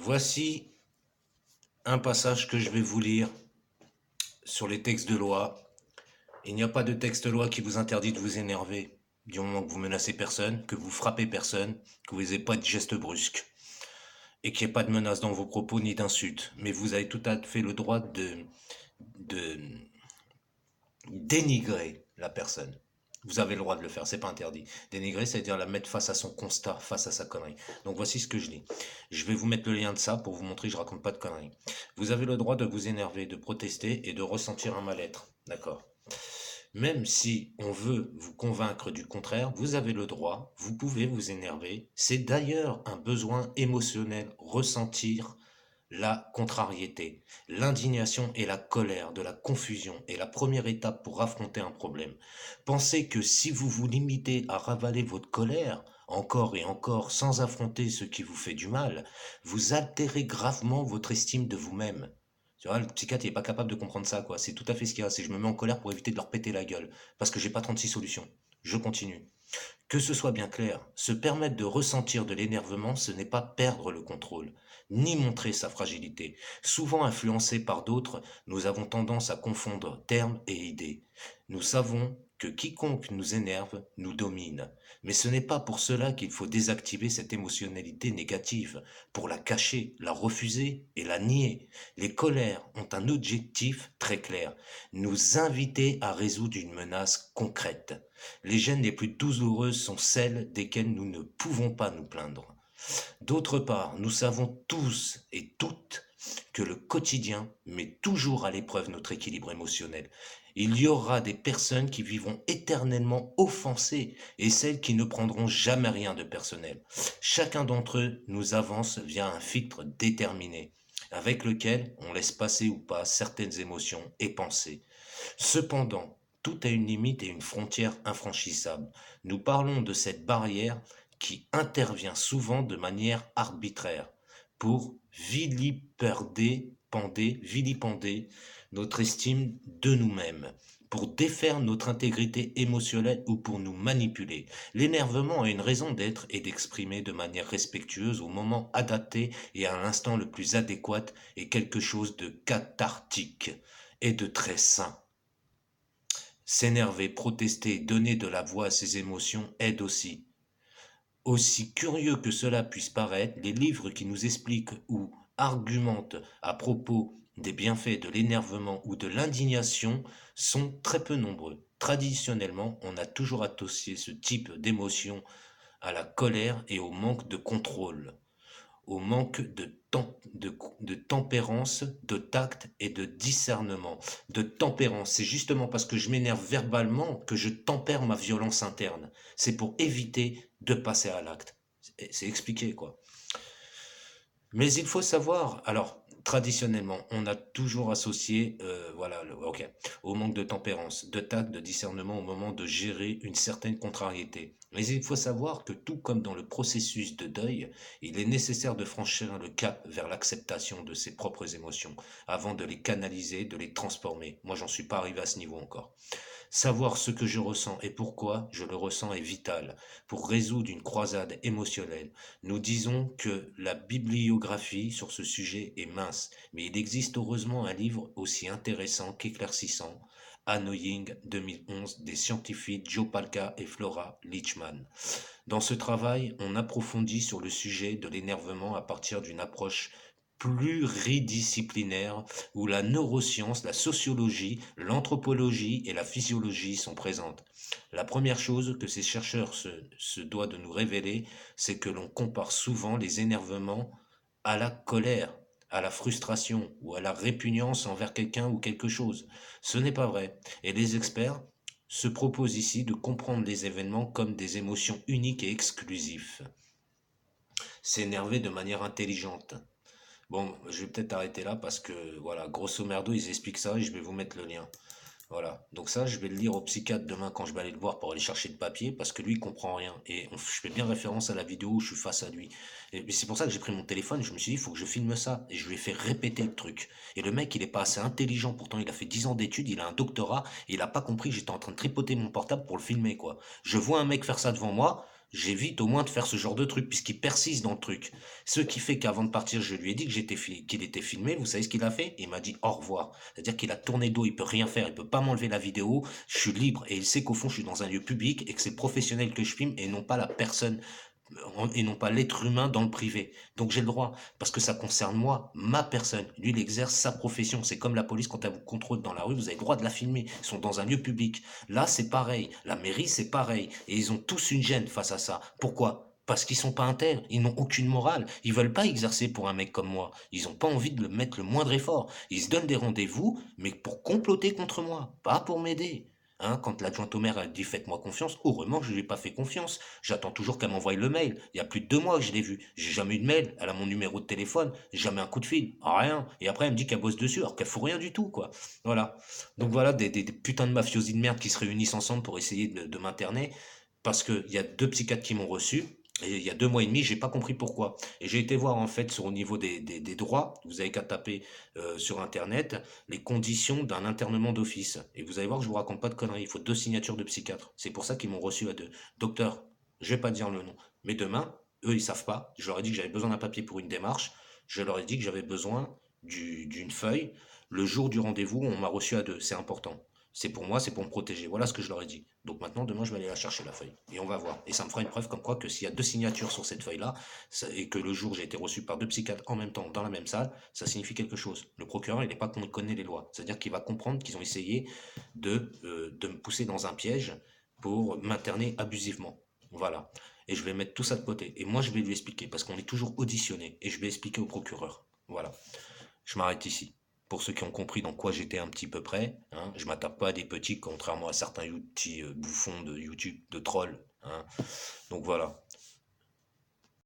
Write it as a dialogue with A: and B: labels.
A: Voici un passage que je vais vous lire sur les textes de loi. Il n'y a pas de texte de loi qui vous interdit de vous énerver du moment que vous menacez personne, que vous frappez personne, que vous n'ayez pas de gestes brusques et qu'il n'y ait pas de menace dans vos propos ni d'insultes. Mais vous avez tout à fait le droit de dénigrer la personne. Vous avez le droit de le faire, c'est pas interdit. Dénigrer, c'est-à-dire la mettre face à son constat, face à sa connerie. Donc voici ce que je dis. Je vais vous mettre le lien de ça pour vous montrer que je raconte pas de conneries. Vous avez le droit de vous énerver, de protester et de ressentir un mal-être. D'accord. Même si on veut vous convaincre du contraire, vous avez le droit, vous pouvez vous énerver. C'est d'ailleurs un besoin émotionnel, ressentir la contrariété, l'indignation et la colère, de la confusion est la première étape pour affronter un problème. Pensez que si vous vous limitez à ravaler votre colère, encore et encore, sans affronter ce qui vous fait du mal, vous altérez gravement votre estime de vous-même. Tu vois, le psychiatre, il est pas capable de comprendre ça, quoi. C'est tout à fait ce qu'il y a. C'est je me mets en colère pour éviter de leur péter la gueule. Parce que j'ai pas 36 solutions. Je continue. Que ce soit bien clair, se permettre de ressentir de l'énervement, ce n'est pas perdre le contrôle, ni montrer sa fragilité. Souvent influencés par d'autres, nous avons tendance à confondre termes et idées. Nous savons que quiconque nous énerve nous domine, mais ce n'est pas pour cela qu'il faut désactiver cette émotionnalité négative, pour la cacher, la refuser et la nier. Les colères ont un objectif très clair, nous inviter à résoudre une menace concrète. Les gênes les plus douloureuses sont celles desquelles nous ne pouvons pas nous plaindre. D'autre part, nous savons tous et toutes que le quotidien met toujours à l'épreuve notre équilibre émotionnel. Il y aura des personnes qui vivront éternellement offensées et celles qui ne prendront jamais rien de personnel. Chacun d'entre eux nous avance via un filtre déterminé, avec lequel on laisse passer ou pas certaines émotions et pensées. Cependant, tout a une limite et une frontière infranchissable. Nous parlons de cette barrière qui intervient souvent de manière arbitraire pour vilipender notre estime de nous-mêmes, pour défaire notre intégrité émotionnelle ou pour nous manipuler. L'énervement a une raison d'être et d'exprimer de manière respectueuse au moment adapté et à l'instant le plus adéquat est quelque chose de cathartique et de très sain. S'énerver, protester, donner de la voix à ses émotions aide aussi. Aussi curieux que cela puisse paraître, les livres qui nous expliquent ou argumentent à propos des bienfaits de l'énervement ou de l'indignation sont très peu nombreux. Traditionnellement, on a toujours associé ce type d'émotion à la colère et au manque de contrôle, au manque de tempérance, de tact et de discernement. De tempérance, c'est justement parce que je m'énerve verbalement que je tempère ma violence interne. C'est pour éviter de passer à l'acte. C'est expliqué, quoi. Mais il faut savoir, alors, traditionnellement, on a toujours associé, au manque de tempérance, de tact, de discernement au moment de gérer une certaine contrariété. Mais il faut savoir que tout comme dans le processus de deuil, il est nécessaire de franchir le cap vers l'acceptation de ses propres émotions, avant de les canaliser, de les transformer. Moi, j'en suis pas arrivé à ce niveau encore. Savoir ce que je ressens et pourquoi je le ressens est vital pour résoudre une croisade émotionnelle. Nous disons que la bibliographie sur ce sujet est mince, mais il existe heureusement un livre aussi intéressant qu'éclaircissant, Annoying 2011 des scientifiques Joe Palca et Flora Leachman. Dans ce travail, on approfondit sur le sujet de l'énervement à partir d'une approche pluridisciplinaire où la neuroscience, la sociologie, l'anthropologie et la physiologie sont présentes. La première chose que ces chercheurs se doivent de nous révéler, c'est que l'on compare souvent les énervements à la colère, à la frustration ou à la répugnance envers quelqu'un ou quelque chose. Ce n'est pas vrai. Et les experts se proposent ici de comprendre les événements comme des émotions uniques et exclusives. S'énerver de manière intelligente. Bon, je vais peut-être arrêter là parce que, voilà, grosso merdo, ils expliquent ça et je vais vous mettre le lien. Voilà. Donc ça, je vais le lire au psychiatre demain quand je vais aller le voir pour aller chercher le papier parce que lui, il comprend rien. Et je fais bien référence à la vidéo où je suis face à lui. Et c'est pour ça que j'ai pris mon téléphone et je me suis dit, il faut que je filme ça. Et je lui ai fait répéter le truc. Et le mec, il est pas assez intelligent. Pourtant, il a fait 10 ans d'études, il a un doctorat et il a pas compris que j'étais en train de tripoter mon portable pour le filmer, quoi. Je vois un mec faire ça devant moi. j'évite au moins de faire ce genre de truc, puisqu'il persiste dans le truc. Ce qui fait qu'avant de partir, je lui ai dit que qu'il était filmé. Vous savez ce qu'il a fait? Il m'a dit au revoir. C'est-à-dire qu'il a tourné le dos, il peut rien faire, il peut pas m'enlever la vidéo. Je suis libre et il sait qu'au fond, je suis dans un lieu public et que c'est le professionnel que je filme et non pas la personne et non pas l'être humain dans le privé. Donc j'ai le droit, parce que ça concerne moi, ma personne. Lui, il exerce sa profession. C'est comme la police, quand elle vous contrôle dans la rue, vous avez le droit de la filmer. Ils sont dans un lieu public. Là, c'est pareil. La mairie, c'est pareil. Et ils ont tous une gêne face à ça. Pourquoi? Parce qu'ils sont pas intègres, ils n'ont aucune morale, ils veulent pas exercer pour un mec comme moi, ils ont pas envie de le mettre le moindre effort, ils se donnent des rendez-vous, mais pour comploter contre moi, pas pour m'aider. Hein, quand l'adjointe au maire a dit faites-moi confiance, heureusement que je lui ai pas fait confiance. J'attends toujours qu'elle m'envoie le mail. Il y a plus de 2 mois que je l'ai vu. J'ai jamais eu de mail. Elle a mon numéro de téléphone. Jamais un coup de fil. Rien. Et après, elle me dit qu'elle bosse dessus alors qu'elle fout rien du tout, quoi. Voilà. Donc voilà, des putains de mafiosi de merde qui se réunissent ensemble pour essayer de m'interner. Parce qu'il y a 2 psychiatres qui m'ont reçu. Et il y a 2 mois et demi, j'ai pas compris pourquoi. Et j'ai été voir en fait sur au niveau des droits, vous avez qu'à taper sur internet les conditions d'un internement d'office. Et vous allez voir que je vous raconte pas de conneries. Il faut 2 signatures de psychiatre. C'est pour ça qu'ils m'ont reçu à 2. Docteur, je vais pas dire le nom, mais demain, eux ils savent pas. Je leur ai dit que j'avais besoin d'un papier pour une démarche. Je leur ai dit que j'avais besoin d'une feuille. Le jour du rendez-vous, on m'a reçu à 2. C'est important. C'est pour moi, c'est pour me protéger. Voilà ce que je leur ai dit. Donc maintenant, demain, je vais aller la chercher, la feuille. Et on va voir. Et ça me fera une preuve comme quoi que s'il y a 2 signatures sur cette feuille-là, et que le jour j'ai été reçu par 2 psychiatres en même temps dans la même salle, ça signifie quelque chose. Le procureur, il n'est pas qu'on connaît les lois. C'est-à-dire qu'il va comprendre qu'ils ont essayé de me pousser dans un piège pour m'interner abusivement. Voilà. Et je vais mettre tout ça de côté. Et moi, je vais lui expliquer, parce qu'on est toujours auditionné. Et je vais expliquer au procureur. Voilà. Je m'arrête ici. Pour ceux qui ont compris dans quoi j'étais un petit peu près, hein, je m'attaque pas à des petits, contrairement à certains petits bouffons de YouTube, de trolls. Hein. Donc voilà.